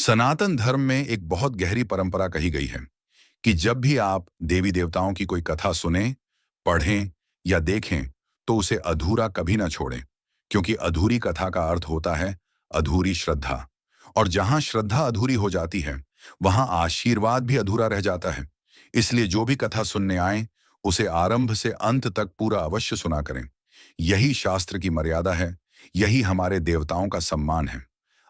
सनातन धर्म में एक बहुत गहरी परंपरा कही गई है कि जब भी आप देवी देवताओं की कोई कथा सुने, पढ़ें या देखें, तो उसे अधूरा कभी ना छोड़ें, क्योंकि अधूरी कथा का अर्थ होता है अधूरी श्रद्धा। और जहां श्रद्धा अधूरी हो जाती है, वहां आशीर्वाद भी अधूरा रह जाता है। इसलिए जो भी कथा सुनने आए, उसे आरंभ से अंत तक पूरा अवश्य सुना करें। यही शास्त्र की मर्यादा है, यही हमारे देवताओं का सम्मान है।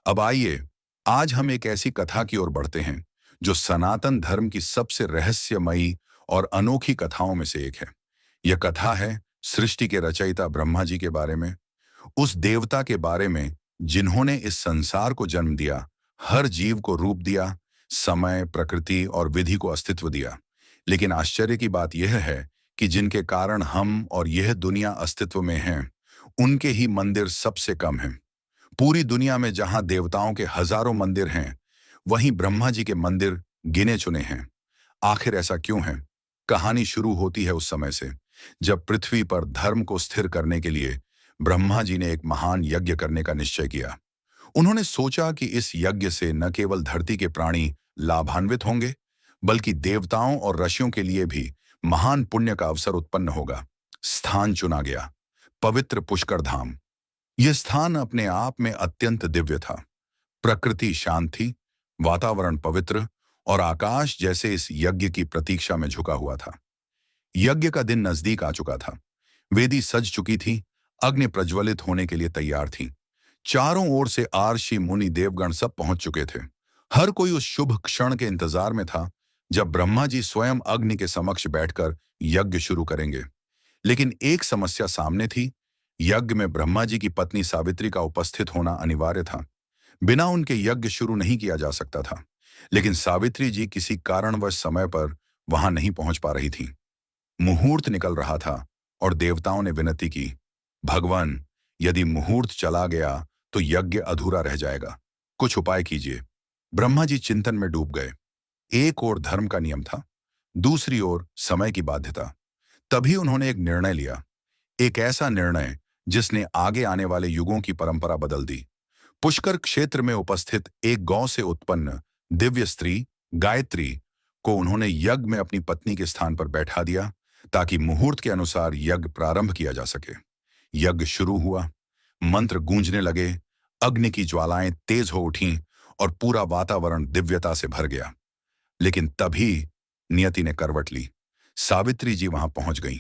अब आइए, आज हम एक ऐसी कथा की ओर बढ़ते हैं जो सनातन धर्म की सबसे रहस्यमयी और अनोखी कथाओं में से एक है। यह कथा है सृष्टि के रचयिता ब्रह्मा जी के बारे में, उस देवता के बारे में जिन्होंने इस संसार को जन्म दिया, हर जीव को रूप दिया, समय, प्रकृति और विधि को अस्तित्व दिया। लेकिन आश्चर्य की बात यह है कि जिनके कारण हम और यह दुनिया अस्तित्व में हैं, उनके ही मंदिर सबसे कम हैं। पूरी दुनिया में जहां देवताओं के हजारों मंदिर हैं, वहीं ब्रह्मा जी के मंदिर गिने चुने हैं। आखिर ऐसा क्यों है? कहानी शुरू होती है उस समय से, जब पृथ्वी पर धर्म को स्थिर करने के लिए ब्रह्मा जी ने एक महान यज्ञ करने का निश्चय किया। उन्होंने सोचा कि इस यज्ञ से न केवल धरती के प्राणी लाभान्वित होंगे, बल्कि देवताओं और ऋषियों के लिए भी महान पुण्य का अवसर उत्पन्न होगा। स्थान चुना गया, पवित्र पुष्कर धाम। यह स्थान अपने आप में अत्यंत दिव्य था। प्रकृति शांत थी, वातावरण पवित्र और आकाश जैसे इस यज्ञ की प्रतीक्षा में झुका हुआ था। यज्ञ का दिन नजदीक आ चुका था। वेदी सज चुकी थी, अग्नि प्रज्वलित होने के लिए तैयार थी। चारों ओर से आर्षि मुनि देवगण सब पहुंच चुके थे। हर कोई उस शुभ क्षण के इंतजार में था जब ब्रह्मा जी स्वयं अग्नि के समक्ष बैठकर यज्ञ शुरू करेंगे। लेकिन एक समस्या सामने थी। यज्ञ में ब्रह्मा जी की पत्नी सावित्री का उपस्थित होना अनिवार्य था। बिना उनके यज्ञ शुरू नहीं किया जा सकता था। लेकिन सावित्री जी किसी कारणवश समय पर वहां नहीं पहुंच पा रही थी। मुहूर्त निकल रहा था और देवताओं ने विनती की, भगवान, यदि मुहूर्त चला गया तो यज्ञ अधूरा रह जाएगा, कुछ उपाय कीजिए। ब्रह्मा जी चिंतन में डूब गए। एक ओर धर्म का नियम था, दूसरी ओर समय की बाध्यता। तभी उन्होंने एक निर्णय लिया, एक ऐसा निर्णय जिसने आगे आने वाले युगों की परंपरा बदल दी। पुष्कर क्षेत्र में उपस्थित एक गौ से उत्पन्न दिव्य स्त्री गायत्री को उन्होंने यज्ञ में अपनी पत्नी के स्थान पर बैठा दिया, ताकि मुहूर्त के अनुसार यज्ञ प्रारंभ किया जा सके। यज्ञ शुरू हुआ, मंत्र गूंजने लगे, अग्नि की ज्वालाएं तेज हो उठीं और पूरा वातावरण दिव्यता से भर गया। लेकिन तभी नियति ने करवट ली। सावित्री जी वहां पहुंच गईं।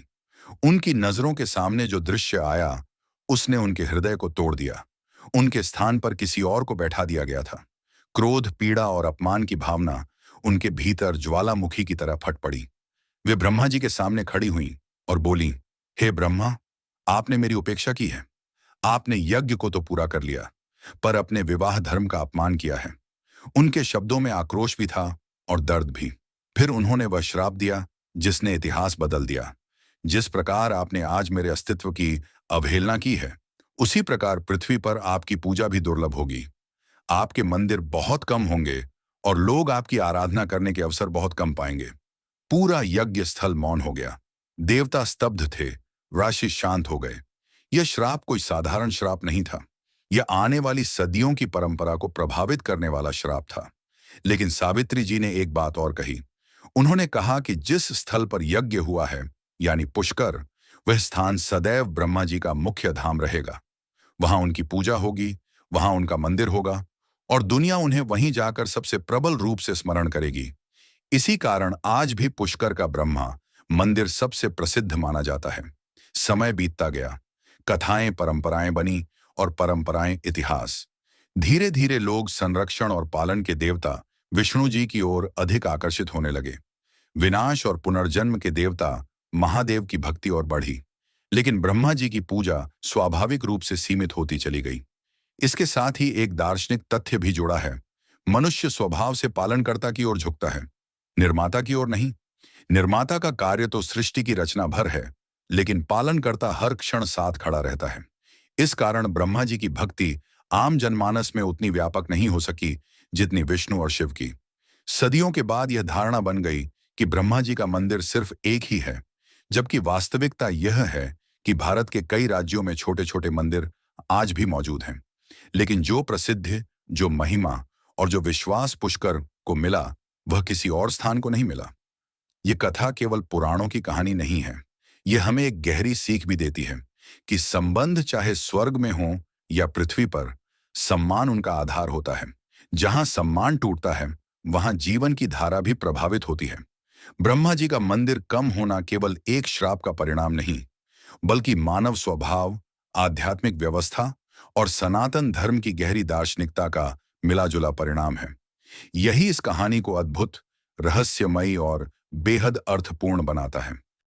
उनकी नजरों के सामने जो दृश्य आया, उसने उनके हृदय को तोड़ दिया। उनके स्थान पर किसी और को बैठा दिया गया था। क्रोध, पीड़ा और अपमान की भावना उनके भीतर ज्वालामुखी की तरह फट पड़ी। वे ब्रह्मा जी के सामने खड़ी हुईं और बोलीं, हे ब्रह्मा, आपने मेरी उपेक्षा की है। आपने यज्ञ को तो पूरा कर लिया, पर अपने विवाह धर्म का अपमान किया है। उनके शब्दों में आक्रोश भी था और दर्द भी। फिर उन्होंने वह श्राप दिया जिसने इतिहास बदल दिया। जिस प्रकार आपने आज मेरे अस्तित्व की अवहेलना की है, उसी प्रकार पृथ्वी पर आपकी पूजा भी दुर्लभ होगी। आपके मंदिर बहुत कम होंगे और लोग आपकी आराधना करने के अवसर बहुत कम पाएंगे। पूरा यज्ञ स्थल मौन हो गया। देवता स्तब्ध थे, ऋषि शांत हो गए। यह श्राप कोई साधारण श्राप नहीं था। यह आने वाली सदियों की परंपरा को प्रभावित करने वाला श्राप था। लेकिन सावित्री जी ने एक बात और कही। उन्होंने कहा कि जिस स्थल पर यज्ञ हुआ है, यानी पुष्कर, वह स्थान सदैव ब्रह्मा जी का मुख्य धाम रहेगा। वहां उनकी पूजा होगी, वहां उनका मंदिर होगा और दुनिया उन्हें वहीं जाकर सबसे प्रबल रूप से स्मरण करेगी। इसी कारण आज भी पुष्कर का ब्रह्मा मंदिर सबसे प्रसिद्ध माना जाता है। समय बीतता गया, कथाएं परंपराएं बनी और परंपराएं इतिहास। धीरे धीरे लोग संरक्षण और पालन के देवता विष्णु जी की ओर अधिक आकर्षित होने लगे। विनाश और पुनर्जन्म के देवता महादेव की भक्ति और बढ़ी। लेकिन ब्रह्मा जी की पूजा स्वाभाविक रूप से सीमित होती चली गई। इसके साथ ही एक दार्शनिक तथ्य भी जुड़ा है। मनुष्य स्वभाव से पालनकर्ता की ओर झुकता है, निर्माता की ओर नहीं। निर्माता का कार्य तो सृष्टि की रचना भर है, लेकिन पालनकर्ता हर क्षण साथ खड़ा रहता है। इस कारण ब्रह्मा जी की भक्ति आम जनमानस में उतनी व्यापक नहीं हो सकी जितनी विष्णु और शिव की। सदियों के बाद यह धारणा बन गई कि ब्रह्मा जी का मंदिर सिर्फ एक ही है, जबकि वास्तविकता यह है कि भारत के कई राज्यों में छोटे छोटे मंदिर आज भी मौजूद हैं। लेकिन जो प्रसिद्ध, जो महिमा और जो विश्वास पुष्कर को मिला वह किसी और स्थान को नहीं मिला। ये कथा केवल पुराणों की कहानी नहीं है, ये हमें एक गहरी सीख भी देती है कि संबंध चाहे स्वर्ग में हो या पृथ्वी पर, सम्मान उनका आधार होता है। जहां सम्मान टूटता है वहां जीवन की धारा भी प्रभावित होती है। ब्रह्मा जी का मंदिर कम होना केवल एक श्राप का परिणाम नहीं, बल्कि मानव स्वभाव, आध्यात्मिक व्यवस्था और सनातन धर्म की गहरी दार्शनिकता का मिलाजुला परिणाम है। यही इस कहानी को अद्भुत, रहस्यमयी और बेहद अर्थपूर्ण बनाता है।